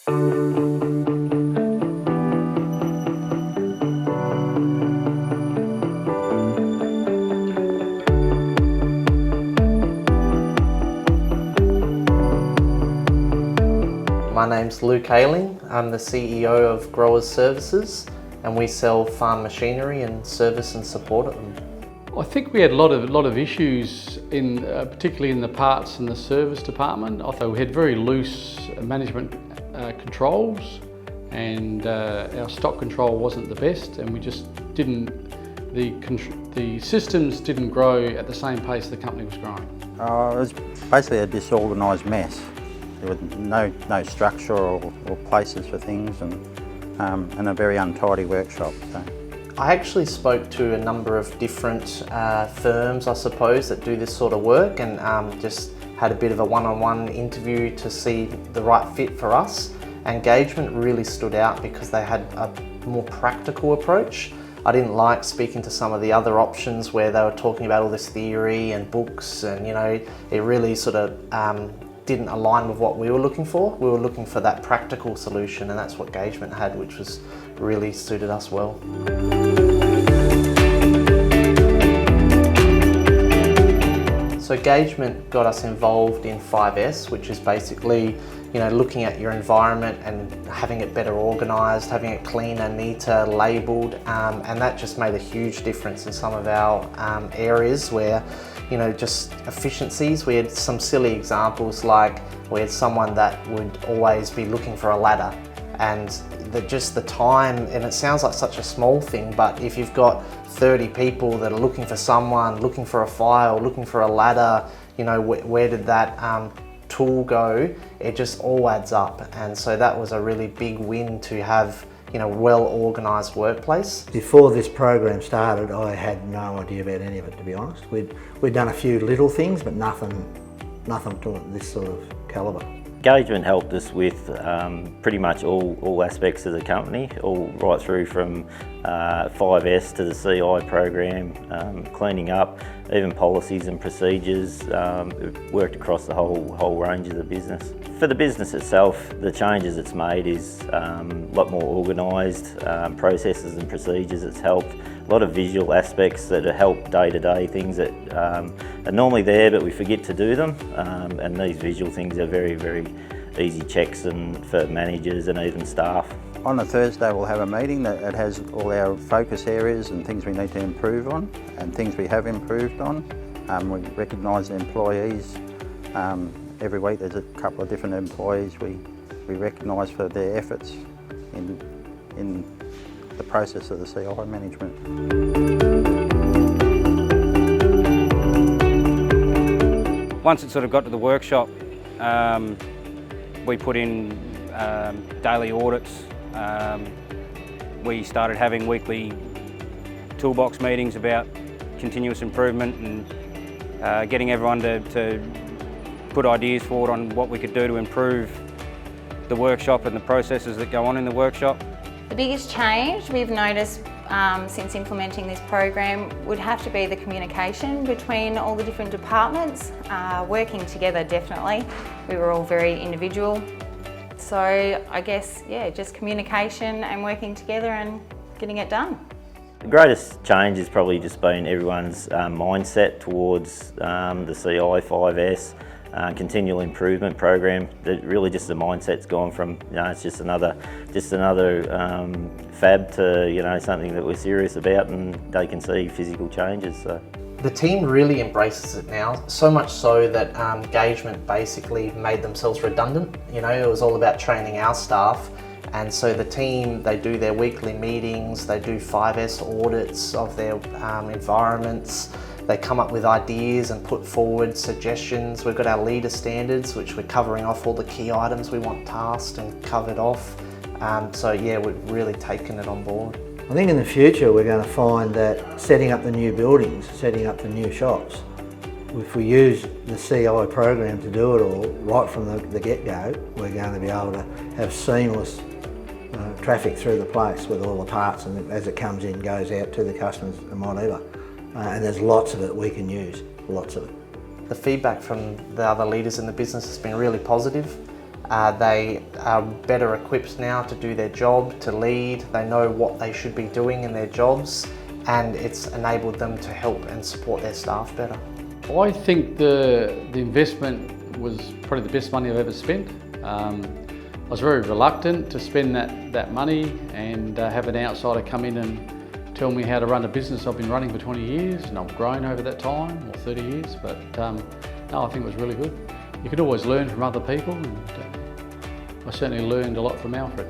My name's Luke Ayling. I'm the CEO of Growers Services, and we sell farm machinery and service and support of them. I think we had a lot of issues in, particularly in the parts and the service department. I thought we had very loose management controls, and our stock control wasn't the best, and we just didn't. The systems didn't grow at the same pace the company was growing. It was basically a disorganised mess. There was no structure or places for things, and a very untidy workshop. So. I actually spoke to a number of different firms, I suppose, that do this sort of work, and just had a bit of a one-on-one interview to see the right fit for us. And Gagement really stood out because they had a more practical approach. I didn't like speaking to some of the other options where they were talking about all this theory and books, and it really sort of didn't align with what we were looking for. We were looking for that practical solution, and that's what Gagement had, which was really suited us well. So Gagement got us involved in 5S, which is basically looking at your environment and having it better organised, having it cleaner, neater, labelled, and that just made a huge difference in some of our areas where just efficiencies. We had some silly examples, like we had someone that would always be looking for a ladder, and just the time, and it sounds like such a small thing, but if you've got 30 people that are looking for someone, looking for a file, looking for a ladder, where did that tool go? It just all adds up, and so that was a really big win to have well organised workplace. Before this program started, I had no idea about any of it, to be honest. We'd done a few little things, but nothing to this sort of calibre. Gagement helped us with pretty much all aspects of the company, all right through from 5S to the CI program, cleaning up, even policies and procedures. It worked across the whole range of the business. For the business itself, the changes it's made is a lot more organised, processes and procedures. It's helped a lot of visual aspects that help day-to-day things that are normally there but we forget to do them, and these visual things are very, very easy checks for managers and even staff. On a Thursday we'll have a meeting that has all our focus areas and things we need to improve on and things we have improved on. We recognise the employees. Every week there's a couple of different employees we recognise for their efforts in the process of the CI management. Once it sort of got to the workshop, we put in daily audits. We started having weekly toolbox meetings about continuous improvement and getting everyone to put ideas forward on what we could do to improve the workshop and the processes that go on in the workshop. The biggest change we've noticed since implementing this program would have to be the communication between all the different departments, working together definitely. We were all very individual. So I guess, just communication and working together and getting it done. The greatest change has probably just been everyone's mindset towards the CI 5S continual improvement program. That really just the mindset's gone from it's just another fab to something that we're serious about, and they can see physical changes. So. The team really embraces it now, so much so that Gagement basically made themselves redundant. It was all about training our staff, and so the team, they do their weekly meetings, they do 5S audits of their environments, they come up with ideas and put forward suggestions. We've got our leader standards, which we're covering off all the key items we want tasked and covered off. So yeah, we've really taken it on board. I think in the future we're going to find that setting up the new buildings, setting up the new shops, if we use the CI program to do it all right from the get-go, we're going to be able to have seamless traffic through the place with all the parts, and as it comes in goes out to the customers and whatever. And there's lots of it we can use, lots of it. The feedback from the other leaders in the business has been really positive. They are better equipped now to do their job, to lead. They know what they should be doing in their jobs, and it's enabled them to help and support their staff better. I think the investment was probably the best money I've ever spent. I was very reluctant to spend that money and have an outsider come in and tell me how to run a business I've been running for 20 years, and I've grown over that time, or 30 years, but no, I think it was really good. You can always learn from other people, and I certainly learned a lot from Alfred.